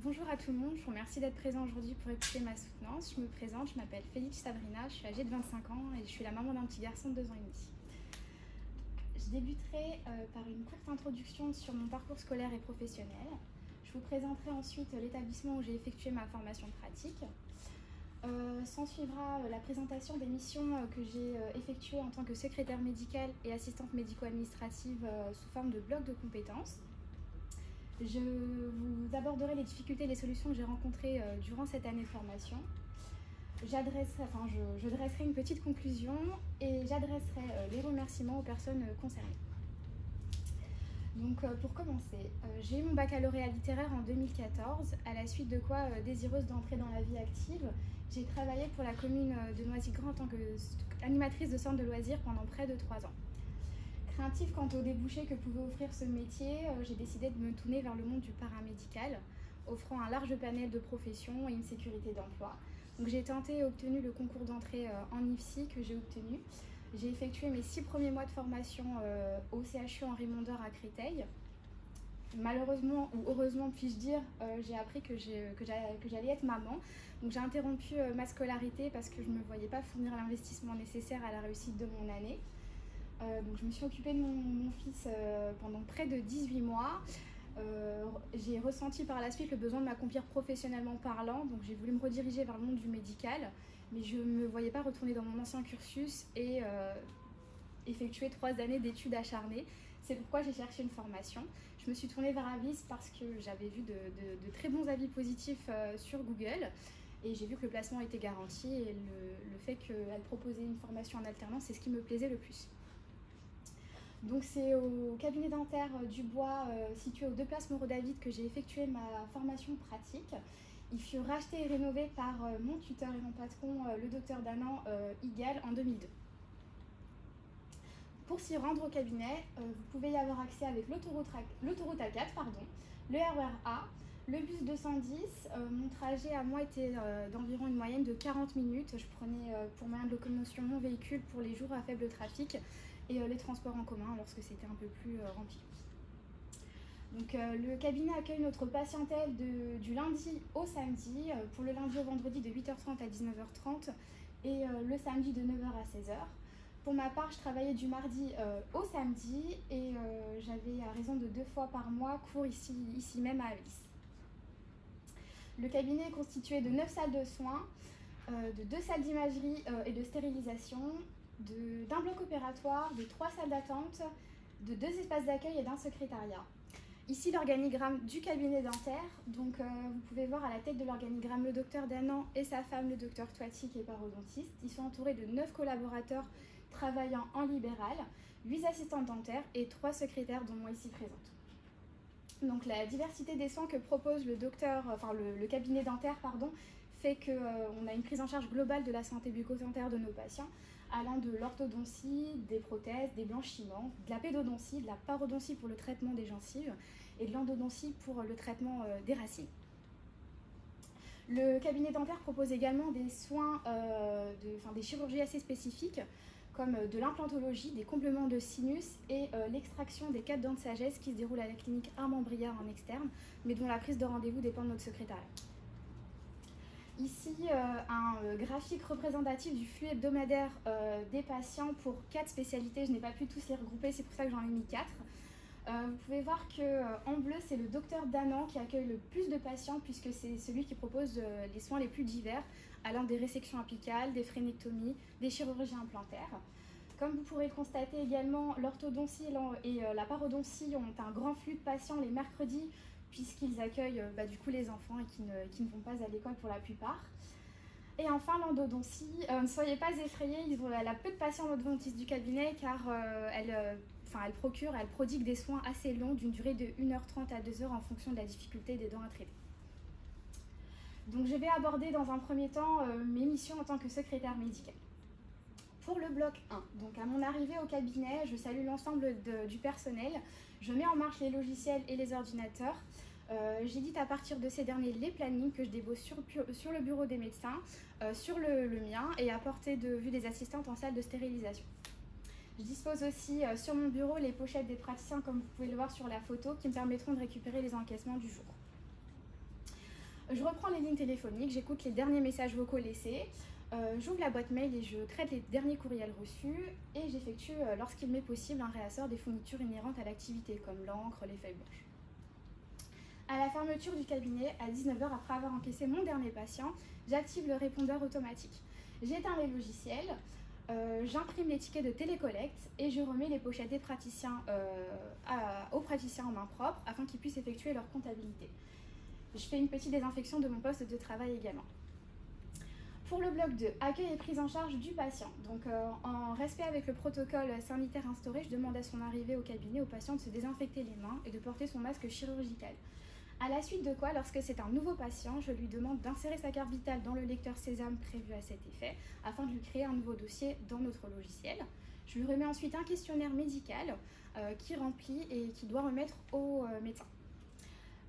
Bonjour à tout le monde, je vous remercie d'être présent aujourd'hui pour écouter ma soutenance. Je me présente, je m'appelle Félix Sabrina, je suis âgée de 25 ans et je suis la maman d'un petit garçon de 2 ans et demi. Je débuterai par une courte introduction sur mon parcours scolaire et professionnel. Je vous présenterai ensuite l'établissement où j'ai effectué ma formation pratique. S'en suivra la présentation des missions que j'ai effectuées en tant que secrétaire médicale et assistante médico-administrative sous forme de bloc de compétences. Je vous aborderai les difficultés et les solutions que j'ai rencontrées durant cette année de formation. Je dresserai une petite conclusion et j'adresserai les remerciements aux personnes concernées. Donc pour commencer, j'ai eu mon baccalauréat littéraire en 2014, à la suite de quoi, désireuse d'entrer dans la vie active, j'ai travaillé pour la commune de Noisy-Grand en tant qu'animatrice de centre de loisirs pendant près de 3 ans. Craintive quant aux débouchés que pouvait offrir ce métier, j'ai décidé de me tourner vers le monde du paramédical, offrant un large panel de professions et une sécurité d'emploi. Donc j'ai tenté et obtenu le concours d'entrée en IFSI que j'ai obtenu. J'ai effectué mes 6 premiers mois de formation au CHU Henri Mondor à Créteil. Malheureusement, ou heureusement puis-je dire, j'ai appris que j'allais être maman. Donc j'ai interrompu ma scolarité parce que je ne me voyais pas fournir l'investissement nécessaire à la réussite de mon année. Donc je me suis occupée de mon fils pendant près de 18 mois. J'ai ressenti par la suite le besoin de m'accomplir professionnellement parlant, donc j'ai voulu me rediriger vers le monde du médical, mais je ne me voyais pas retourner dans mon ancien cursus et effectuer 3 années d'études acharnées. C'est pourquoi j'ai cherché une formation. Je me suis tournée vers Avis parce que j'avais vu de très bons avis positifs sur Google. Et j'ai vu que le placement était garanti et le fait qu'elle proposait une formation en alternance, c'est ce qui me plaisait le plus. Donc c'est au cabinet dentaire du Bois, situé aux 2 places Moreau-David, que j'ai effectué ma formation pratique. Il fut racheté et rénové par mon tuteur et mon patron, le docteur Danan Igal, en 2002. Pour s'y rendre au cabinet, vous pouvez y avoir accès avec l'autoroute A4, le RER A, le bus 210. Mon trajet à moi était d'environ une moyenne de 40 minutes. Je prenais pour moyen de locomotion mon véhicule pour les jours à faible trafic et les transports en commun lorsque c'était un peu plus rempli. Donc, le cabinet accueille notre patientèle du lundi au samedi, pour le lundi au vendredi de 8h30 à 19h30 et le samedi de 9h à 16h. Pour ma part, je travaillais du mardi au samedi et j'avais à raison de 2 fois par mois cours ici même à Avis. Le cabinet est constitué de 9 salles de soins, de 2 salles d'imagerie et de stérilisation, d'un bloc opératoire, de 3 salles d'attente, de 2 espaces d'accueil et d'un secrétariat. Ici l'organigramme du cabinet dentaire. Donc vous pouvez voir à la tête de l'organigramme le docteur Danan et sa femme, le docteur Toiti, qui est parodontiste. Ils sont entourés de 9 collaborateurs travaillant en libéral, 8 assistantes dentaires et 3 secrétaires, dont moi ici présente. Donc la diversité des soins que propose le cabinet dentaire fait qu'on a une prise en charge globale de la santé bucco-dentaire de nos patients, allant de l'orthodontie, des prothèses, des blanchiments, de la pédodontie, de la parodontie pour le traitement des gencives et de l'endodontie pour le traitement des racines. Le cabinet dentaire propose également des soins, des chirurgies assez spécifiques, comme de l'implantologie, des compléments de sinus et l'extraction des 4 dents de sagesse qui se déroule à la clinique Armand Briard en externe, mais dont la prise de rendez-vous dépend de notre secrétariat. Ici, un graphique représentatif du flux hebdomadaire des patients pour 4 spécialités. Je n'ai pas pu tous les regrouper, c'est pour ça que j'en ai mis 4. Vous pouvez voir qu'en bleu, c'est le docteur Danan qui accueille le plus de patients, puisque c'est celui qui propose les soins les plus divers, allant des résections apicales, des frénectomies, des chirurgies implantaires. Comme vous pourrez le constater également, l'orthodontie et la parodontie ont un grand flux de patients les mercredis, puisqu'ils accueillent du coup les enfants et qui ne vont pas à l'école pour la plupart. Et enfin, l'endodontie, ne soyez pas effrayés, elle a peu de patients endodontistes du cabinet, car elle prodigue des soins assez longs d'une durée de 1h30 à 2h en fonction de la difficulté des dents à traiter. Donc je vais aborder dans un premier temps mes missions en tant que secrétaire médicale. Pour le bloc 1, donc à mon arrivée au cabinet, je salue l'ensemble du personnel, je mets en marche les logiciels et les ordinateurs. J'édite à partir de ces derniers les plannings que je dépose sur le bureau des médecins, sur le mien et à portée de vue des assistantes en salle de stérilisation. Je dispose aussi sur mon bureau les pochettes des praticiens, comme vous pouvez le voir sur la photo, qui me permettront de récupérer les encaissements du jour. Je reprends les lignes téléphoniques, j'écoute les derniers messages vocaux laissés, j'ouvre la boîte mail et je traite les derniers courriels reçus et j'effectue, lorsqu'il m'est possible, un réassort des fournitures inhérentes à l'activité, comme l'encre, les feuilles blanches. À la fermeture du cabinet, à 19 h, après avoir encaissé mon dernier patient, j'active le répondeur automatique. J'éteins les logiciels, j'imprime les tickets de télécollecte et je remets les pochettes des praticiens aux praticiens en main propre afin qu'ils puissent effectuer leur comptabilité. Je fais une petite désinfection de mon poste de travail également. Pour le bloc 2, accueil et prise en charge du patient. Donc en respect avec le protocole sanitaire instauré, je demande à son arrivée au cabinet au patient de se désinfecter les mains et de porter son masque chirurgical. À la suite de quoi, lorsque c'est un nouveau patient, je lui demande d'insérer sa carte vitale dans le lecteur Sésame prévu à cet effet, afin de lui créer un nouveau dossier dans notre logiciel. Je lui remets ensuite un questionnaire médical qu'il remplit et qu'il doit remettre au médecin.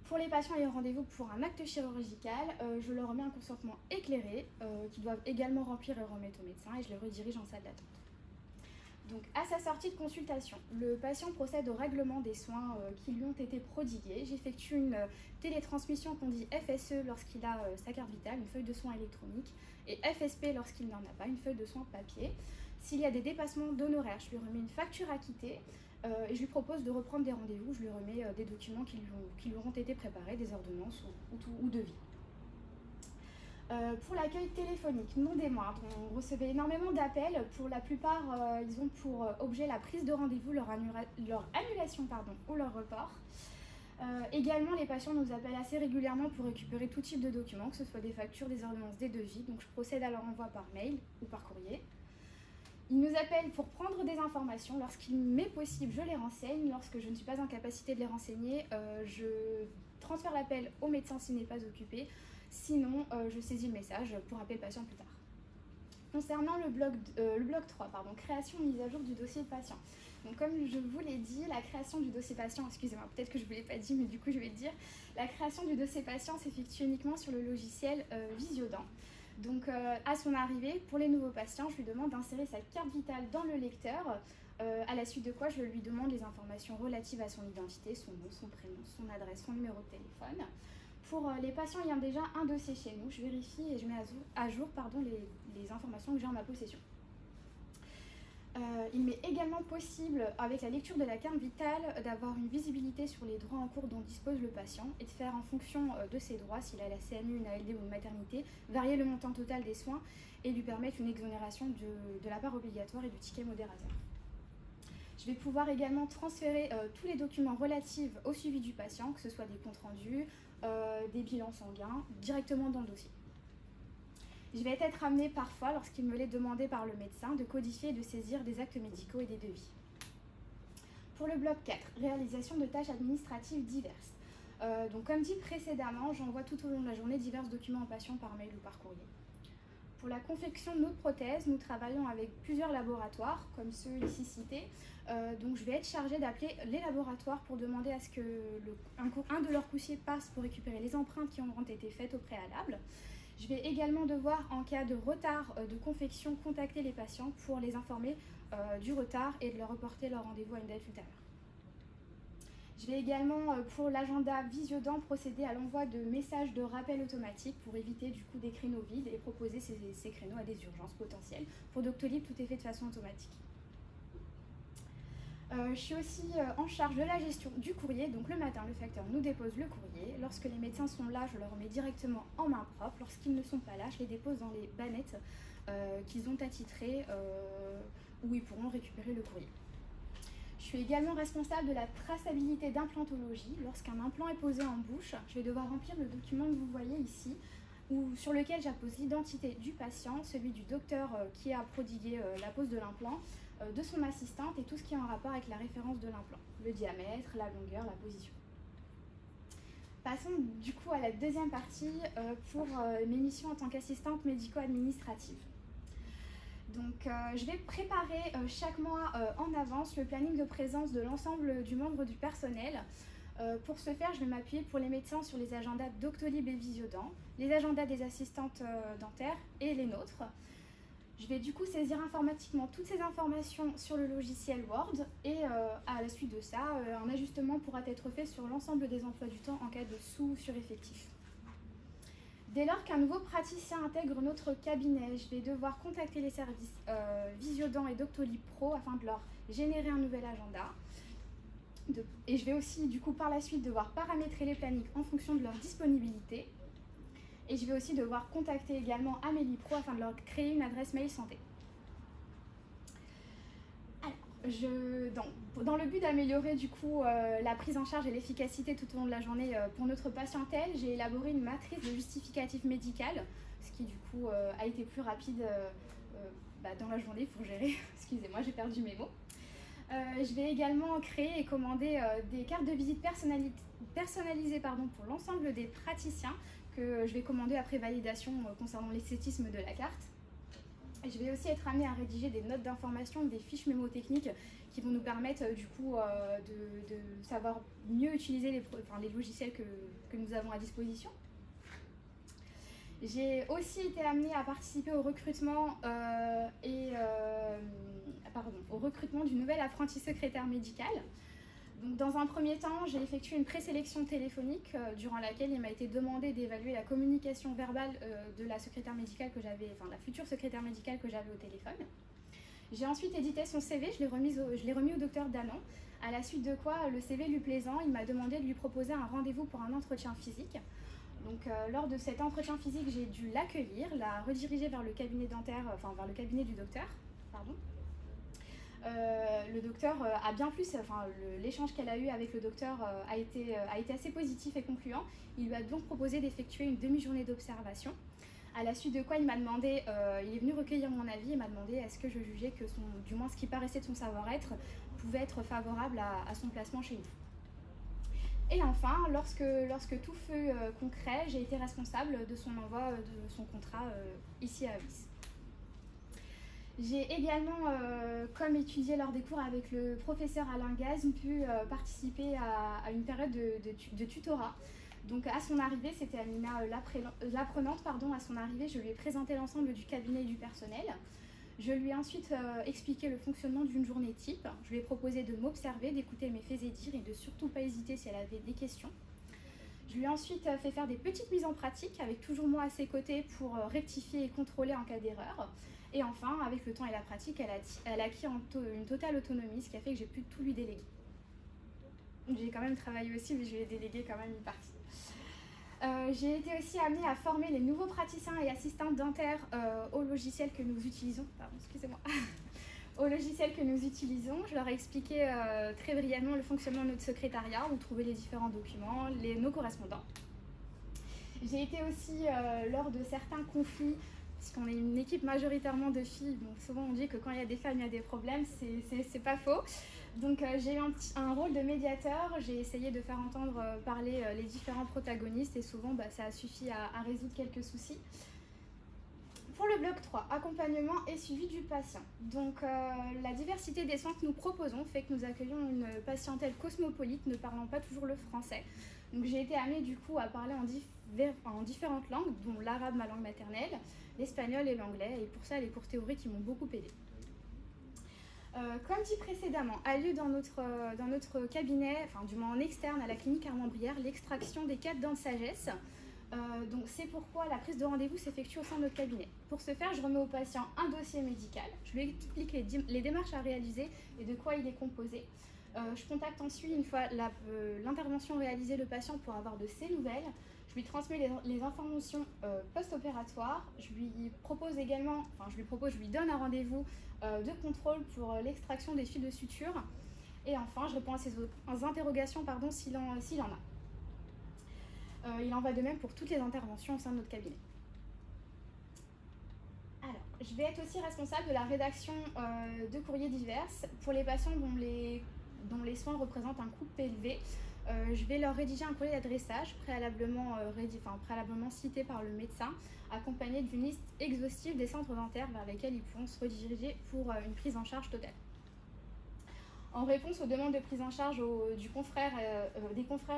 Pour les patients ayant rendez-vous pour un acte chirurgical, je leur remets un consentement éclairé qu'ils doivent également remplir et remettre au médecin et je les redirige en salle d'attente. Donc, à sa sortie de consultation, le patient procède au règlement des soins qui lui ont été prodigués. J'effectue une télétransmission qu'on dit FSE lorsqu'il a sa carte vitale, une feuille de soins électronique, et FSP lorsqu'il n'en a pas, une feuille de soins papier. S'il y a des dépassements d'honoraires, je lui remets une facture acquittée et je lui propose de reprendre des rendez-vous. Je lui remets des documents qui lui auront été préparés, des ordonnances ou devis. Pour l'accueil téléphonique, non des moindres, on recevait énormément d'appels. Pour la plupart, ils ont pour objet la prise de rendez-vous, leur annulation ou leur report. Également, les patients nous appellent assez régulièrement pour récupérer tout type de documents, que ce soit des factures, des ordonnances, des devis. Donc je procède à leur envoi par mail ou par courrier. Ils nous appellent pour prendre des informations. Lorsqu'il m'est possible, je les renseigne. Lorsque je ne suis pas en capacité de les renseigner, je transfère l'appel au médecin s'il n'est pas occupé. Sinon, je saisis le message pour appeler le patient plus tard. Concernant le bloc 3, création et mise à jour du dossier patient. Donc, comme je vous l'ai dit, la création du dossier patient, excusez-moi, peut-être que je ne vous l'ai pas dit, mais du coup je vais le dire, la création du dossier patient s'effectue uniquement sur le logiciel Visiodent. Donc, à son arrivée, pour les nouveaux patients, je lui demande d'insérer sa carte vitale dans le lecteur, à la suite de quoi je lui demande les informations relatives à son identité, son nom, son prénom, son adresse, son numéro de téléphone. Pour les patients ayant déjà un dossier chez nous, je vérifie et je mets à jour les informations que j'ai en ma possession. Il m'est également possible, avec la lecture de la carte vitale, d'avoir une visibilité sur les droits en cours dont dispose le patient et de faire en fonction de ses droits, s'il a la CMU, une ALD ou une maternité, varier le montant total des soins et lui permettre une exonération de la part obligatoire et du ticket modérateur. Je vais pouvoir également transférer tous les documents relatifs au suivi du patient, que ce soit des comptes rendus, des bilans sanguins, directement dans le dossier. Je vais être amenée parfois, lorsqu'il me l'est demandé par le médecin, de codifier et de saisir des actes médicaux et des devis. Pour le bloc 4, réalisation de tâches administratives diverses. Donc comme dit précédemment, j'envoie tout au long de la journée divers documents aux patients par mail ou par courrier. Pour la confection de nos prothèses, nous travaillons avec plusieurs laboratoires, comme ceux ici cités. Donc je vais être chargée d'appeler les laboratoires pour demander à ce que un de leurs coussiers passe pour récupérer les empreintes qui auront été faites au préalable. Je vais également devoir, en cas de retard de confection, contacter les patients pour les informer du retard et de leur reporter leur rendez-vous à une date ultérieure. Je vais également, pour l'agenda Visiodent, procéder à l'envoi de messages de rappel automatique pour éviter du coup des créneaux vides et proposer ces créneaux à des urgences potentielles. Pour Doctolib, tout est fait de façon automatique. Je suis aussi en charge de la gestion du courrier. Donc le matin, le facteur nous dépose le courrier. Lorsque les médecins sont là, je le remets directement en main propre. Lorsqu'ils ne sont pas là, je les dépose dans les bannettes qu'ils ont attitrées où ils pourront récupérer le courrier. Je suis également responsable de la traçabilité d'implantologie. Lorsqu'un implant est posé en bouche, je vais devoir remplir le document que vous voyez ici, sur lequel j'appose l'identité du patient, celui du docteur qui a prodigué la pose de l'implant, de son assistante et tout ce qui est en rapport avec la référence de l'implant, le diamètre, la longueur, la position. Passons du coup à la deuxième partie pour mes missions en tant qu'assistante médico-administrative. Donc je vais préparer chaque mois en avance le planning de présence de l'ensemble du membre du personnel. Pour ce faire, je vais m'appuyer pour les médecins sur les agendas Doctolib et Visiodent, les agendas des assistantes dentaires et les nôtres. Je vais du coup saisir informatiquement toutes ces informations sur le logiciel Word et à la suite de ça, un ajustement pourra être fait sur l'ensemble des emplois du temps en cas de sous-sureffectif. Dès lors qu'un nouveau praticien intègre notre cabinet, je vais devoir contacter les services Visiodent et Doctolib Pro afin de leur générer un nouvel agenda. Et je vais aussi, du coup, par la suite, devoir paramétrer les plannings en fonction de leur disponibilité. Et je vais aussi devoir contacter également Amélie Pro afin de leur créer une adresse mail santé. Alors, dans le but d'améliorer du coup la prise en charge et l'efficacité tout au long de la journée pour notre patientèle, j'ai élaboré une matrice de justificatif médical, ce qui du coup a été plus rapide dans la journée pour gérer. Excusez-moi, j'ai perdu mes mots. Je vais également créer et commander des cartes de visite personnalisées pour l'ensemble des praticiens que je vais commander après validation concernant l'esthétisme de la carte. Et je vais aussi être amenée à rédiger des notes d'information, des fiches mémotechniques qui vont nous permettre du coup de savoir mieux utiliser les logiciels que nous avons à disposition. J'ai aussi été amenée à participer au recrutement du nouvel apprenti secrétaire médical. Donc, dans un premier temps, j'ai effectué une présélection téléphonique durant laquelle il m'a été demandé d'évaluer la communication verbale de la secrétaire médicale que j'avais, la future secrétaire médicale que j'avais au téléphone. J'ai ensuite édité son CV, je l'ai remis au docteur Danon, à la suite de quoi, le CV lui plaisant, il m'a demandé de lui proposer un rendez-vous pour un entretien physique. Donc, lors de cet entretien physique, j'ai dû l'accueillir, la rediriger vers le cabinet dentaire, vers le cabinet du docteur, pardon. Le docteur a bien plu, l'échange qu'elle a eu avec le docteur a été assez positif et concluant. Il lui a donc proposé d'effectuer une demi-journée d'observation. À la suite de quoi il m'a demandé, il est venu recueillir mon avis et m'a demandé est-ce que je jugeais que du moins ce qui paraissait de son savoir-être pouvait être favorable à son placement chez nous. Et enfin, lorsque tout fut concret, j'ai été responsable de son envoi de son contrat ici à Avis. J'ai également, comme étudié lors des cours avec le professeur Alain Gaz, pu participer à une période de tutorat. Donc à son arrivée, c'était Amina l'apprenante, à son arrivée, je lui ai présenté l'ensemble du cabinet et du personnel. Je lui ai ensuite expliqué le fonctionnement d'une journée type. Je lui ai proposé de m'observer, d'écouter mes faits et dires et de surtout pas hésiter si elle avait des questions. Je lui ai ensuite fait faire des petites mises en pratique avec toujours moi à ses côtés pour rectifier et contrôler en cas d'erreur. Et enfin, avec le temps et la pratique, elle a acquis une totale autonomie, ce qui a fait que j'ai pu tout lui déléguer. J'ai quand même travaillé aussi, mais je lui ai délégué quand même une partie. J'ai été aussi amenée à former les nouveaux praticiens et assistantes dentaires au logiciel que nous utilisons. Pardon, excusez-moi. Au logiciel que nous utilisons. Je leur ai expliqué très brièvement le fonctionnement de notre secrétariat, où trouver les différents documents, nos correspondants. J'ai été aussi, lors de certains conflits, puisqu'on est une équipe majoritairement de filles, donc souvent on dit que quand il y a des femmes, il y a des problèmes, c'est pas faux. Donc j'ai eu un rôle de médiateur, j'ai essayé de faire entendre parler les différents protagonistes et souvent ça a suffi à résoudre quelques soucis. Pour le bloc 3, accompagnement et suivi du patient. Donc la diversité des soins que nous proposons fait que nous accueillons une patientèle cosmopolite ne parlant pas toujours le français. Donc j'ai été amenée du coup à parler en différentes langues, dont l'arabe, ma langue maternelle, l'espagnol et l'anglais, et pour ça les cours théoriques qui m'ont beaucoup aidée. Comme dit précédemment, a lieu dans notre cabinet, du moins en externe à la clinique Armand-Brière, l'extraction des 4 dents de sagesse. Donc c'est pourquoi la prise de rendez-vous s'effectue au sein de notre cabinet. Pour ce faire, je remets au patient un dossier médical, je lui explique les démarches à réaliser et de quoi il est composé. Je contacte ensuite, une fois l'intervention réalisée, le patient pour avoir de ses nouvelles. Je lui transmets les informations post-opératoires. Je lui donne un rendez-vous de contrôle pour l'extraction des fils de suture. Et enfin, je réponds à ses interrogations s'il en a. Il en va de même pour toutes les interventions au sein de notre cabinet. Alors, je vais être aussi responsable de la rédaction de courriers divers pour les patients dont les soins représentent un coût élevé. Je vais leur rédiger un courrier d'adressage préalablement cité par le médecin, accompagné d'une liste exhaustive des centres dentaires vers lesquels ils pourront se rediriger pour une prise en charge totale. En réponse aux demandes de prise en charge des confrères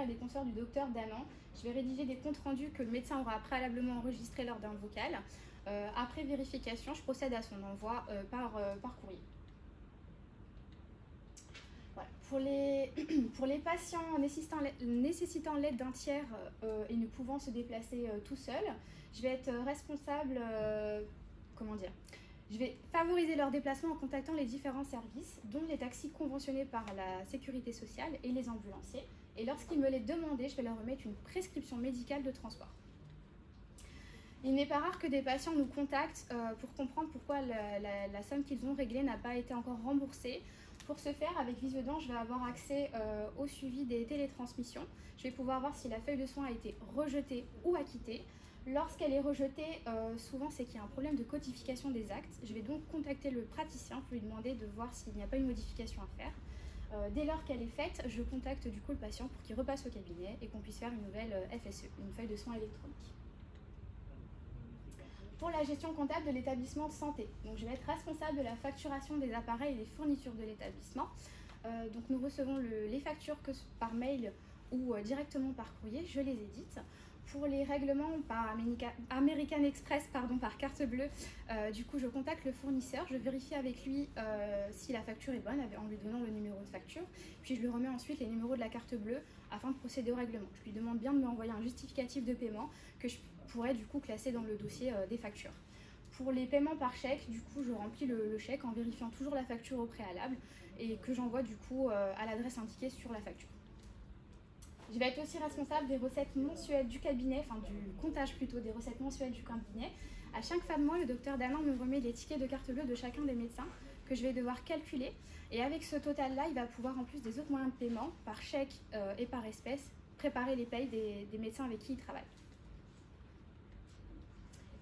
et des consoeurs du docteur Danon, je vais rédiger des comptes rendus que le médecin aura préalablement enregistrés lors d'un vocal. Après vérification, je procède à son envoi par courrier. Voilà. Pour les, pour les patients nécessitant l'aide d'un tiers et ne pouvant se déplacer tout seul, je vais être responsable, comment dire, je vais favoriser leur déplacement en contactant les différents services, dont les taxis conventionnés par la sécurité sociale et les ambulanciers. Et lorsqu'ils me les demandaient, je vais leur remettre une prescription médicale de transport. Il n'est pas rare que des patients nous contactent pour comprendre pourquoi la somme qu'ils ont réglée n'a pas été encore remboursée. Pour ce faire, avec Visiodent, je vais avoir accès au suivi des télétransmissions. Je vais pouvoir voir si la feuille de soins a été rejetée ou acquittée. Lorsqu'elle est rejetée, souvent c'est qu'il y a un problème de codification des actes. Je vais donc contacter le praticien pour lui demander de voir s'il n'y a pas une modification à faire. Dès lors qu'elle est faite, je contacte du coup le patient pour qu'il repasse au cabinet et qu'on puisse faire une nouvelle FSE, une feuille de soins électronique. Pour la gestion comptable de l'établissement de santé, donc je vais être responsable de la facturation des appareils et des fournitures de l'établissement. Donc nous recevons les factures que par mail ou directement par courrier, je les édite. Pour les règlements par American Express, par carte bleue, du coup je contacte le fournisseur, je vérifie avec lui si la facture est bonne en lui donnant le numéro de facture, puis je lui remets ensuite les numéros de la carte bleue afin de procéder au règlement. Je lui demande bien de m'envoyer un justificatif de paiement que je pourrais du coup classer dans le dossier des factures. Pour les paiements par chèque, du coup je remplis le chèque en vérifiant toujours la facture au préalable et que j'envoie du coup à l'adresse indiquée sur la facture. Je vais être aussi responsable des recettes mensuelles du cabinet, enfin du comptage plutôt des recettes mensuelles du cabinet. À chaque fin de mois, le docteur Danan me remet les tickets de carte bleue de chacun des médecins que je vais devoir calculer. Et avec ce total-là, il va pouvoir, en plus des autres moyens de paiement, par chèque et par espèce, préparer les payes des médecins avec qui il travaille.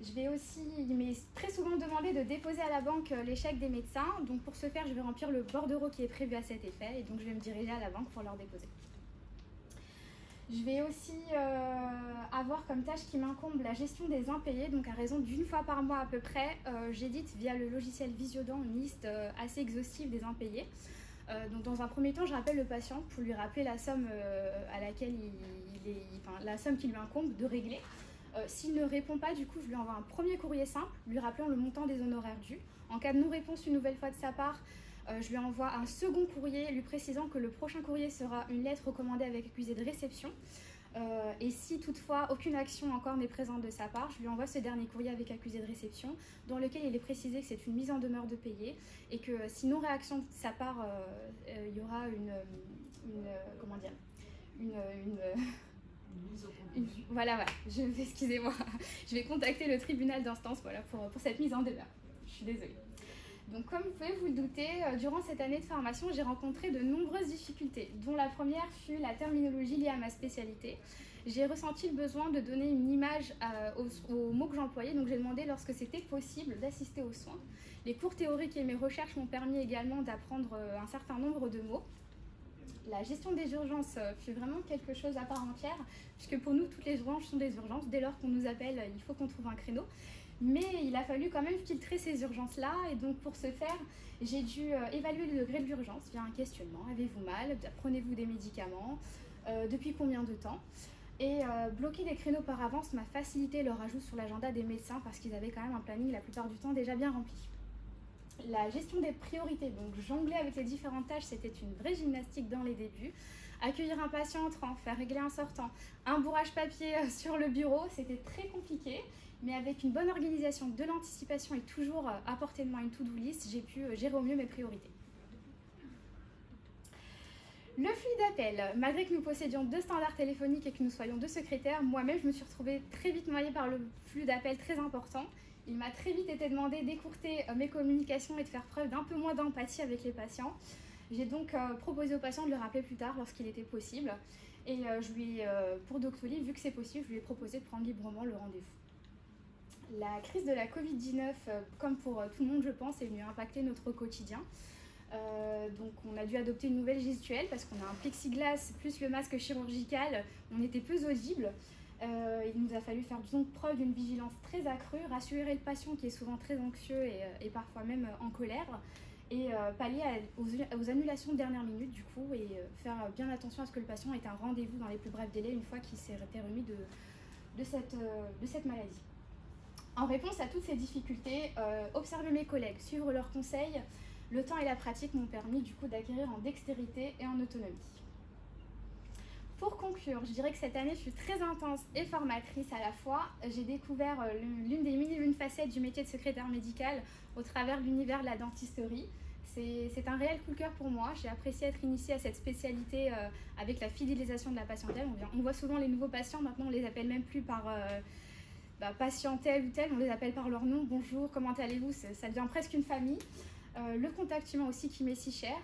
Je vais aussi, il m'est très souvent demandé de déposer à la banque les chèques des médecins. Donc pour ce faire, je vais remplir le bordereau qui est prévu à cet effet. Et donc je vais me diriger à la banque pour leur déposer. Je vais aussi avoir comme tâche qui m'incombe la gestion des impayés. Donc à raison d'une fois par mois à peu près, j'édite via le logiciel Visiodent une liste assez exhaustive des impayés. Donc dans un premier temps, je rappelle le patient pour lui rappeler la somme à laquelle la somme qui lui incombe de régler. S'il ne répond pas, du coup, je lui envoie un premier courrier simple, lui rappelant le montant des honoraires dus. En cas de non-réponse une nouvelle fois de sa part, je lui envoie un second courrier lui précisant que le prochain courrier sera une lettre recommandée avec accusé de réception. Et si toutefois aucune action encore n'est présente de sa part, je lui envoie ce dernier courrier avec accusé de réception dans lequel il est précisé que c'est une mise en demeure de payer et que si non-réaction de sa part, il y aura voilà, excusez-moi, je vais contacter le tribunal d'instance pour cette mise en demeure. Je suis désolée. Donc comme vous pouvez vous le douter, durant cette année de formation, j'ai rencontré de nombreuses difficultés, dont la première fut la terminologie liée à ma spécialité. J'ai ressenti le besoin de donner une image aux mots que j'employais, donc j'ai demandé lorsque c'était possible d'assister aux soins. Les cours théoriques et mes recherches m'ont permis également d'apprendre un certain nombre de mots. La gestion des urgences fut vraiment quelque chose à part entière, puisque pour nous, toutes les urgences sont des urgences. Dès lors qu'on nous appelle, il faut qu'on trouve un créneau. Mais il a fallu quand même filtrer ces urgences-là, et donc pour ce faire, j'ai dû évaluer le degré de l'urgence via un questionnement. Avez-vous mal? Prenez-vous des médicaments? Depuis combien de temps? Et bloquer des créneaux par avance m'a facilité leur ajout sur l'agenda des médecins, parce qu'ils avaient quand même un planning la plupart du temps déjà bien rempli. La gestion des priorités, donc jongler avec les différentes tâches, c'était une vraie gymnastique dans les débuts. Accueillir un patient entrant, faire régler un sortant, un bourrage papier sur le bureau, c'était très compliqué. Mais avec une bonne organisation, de l'anticipation et toujours à portée de main une to-do list, j'ai pu gérer au mieux mes priorités. Le flux d'appels, malgré que nous possédions 2 standards téléphoniques et que nous soyons 2 secrétaires, moi-même je me suis retrouvée très vite noyée par le flux d'appels très important. Il m'a très vite été demandé d'écourter mes communications et de faire preuve d'un peu moins d'empathie avec les patients. J'ai donc proposé aux patients de le rappeler plus tard lorsqu'il était possible. Et pour Doctolib, vu que c'est possible, je lui ai proposé de prendre librement le rendez-vous. La crise de la Covid-19, comme pour tout le monde je pense, est venue impacter notre quotidien. Donc on a dû adopter une nouvelle gestuelle parce qu'on a un plexiglas plus le masque chirurgical, on était peu audibles. Il nous a fallu faire donc preuve d'une vigilance très accrue, rassurer le patient qui est souvent très anxieux et parfois même en colère, et pallier aux annulations de dernière minute du coup, et faire bien attention à ce que le patient ait un rendez-vous dans les plus brefs délais une fois qu'il s'est remis de cette maladie. En réponse à toutes ces difficultés, observer mes collègues, suivre leurs conseils, Le temps et la pratique m'ont permis du coup d'acquérir en dextérité et en autonomie. Pour conclure, je dirais que cette année fut très intense et formatrice à la fois. J'ai découvert l'une des mille et une facettes du métier de secrétaire médical au travers de l'univers de la dentisterie. C'est un réel coup de cœur pour moi. J'ai apprécié être initiée à cette spécialité avec la fidélisation de la patientèle. On voit souvent les nouveaux patients, maintenant on les appelle même plus par patient tel ou tel, on les appelle par leur nom. Bonjour, comment allez-vous? Ça devient presque une famille. Le contact humain aussi qui m'est si cher.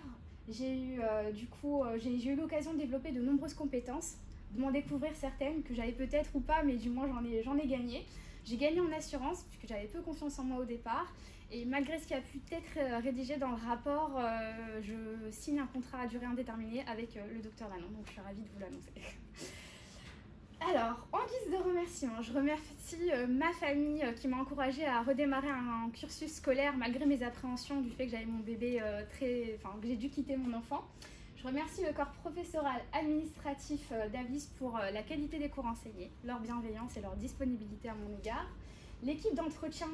J'ai eu l'occasion de développer de nombreuses compétences, de m'en découvrir certaines que j'avais peut-être ou pas, mais du moins j'en ai gagné. J'ai gagné en assurance puisque j'avais peu confiance en moi au départ. Et malgré ce qui a pu être rédigé dans le rapport, je signe un contrat à durée indéterminée avec le docteur Danon, donc je suis ravie de vous l'annoncer. Alors, en guise de remerciement, je remercie ma famille qui m'a encouragée à redémarrer un cursus scolaire malgré mes appréhensions du fait que j'avais mon bébé que j'ai dû quitter mon enfant. Je remercie le corps professoral administratif d'Avis pour la qualité des cours enseignés, leur bienveillance et leur disponibilité à mon égard. L'équipe d'entretien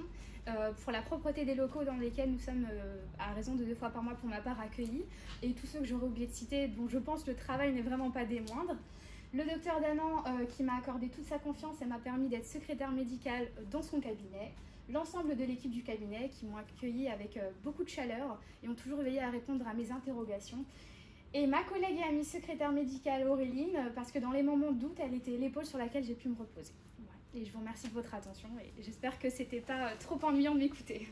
pour la propreté des locaux dans lesquels nous sommes à raison de 2 fois par mois pour ma part accueillis, et tous ceux que j'aurais oublié de citer, dont je pense le travail n'est vraiment pas des moindres. Le docteur Danon qui m'a accordé toute sa confiance et m'a permis d'être secrétaire médicale dans son cabinet. L'ensemble de l'équipe du cabinet qui m'ont accueilli avec beaucoup de chaleur et ont toujours veillé à répondre à mes interrogations. Et ma collègue et amie secrétaire médicale Auréline, parce que dans les moments de doute, elle était l'épaule sur laquelle j'ai pu me reposer. Voilà. Et je vous remercie de votre attention et j'espère que c'était pas trop ennuyant de m'écouter.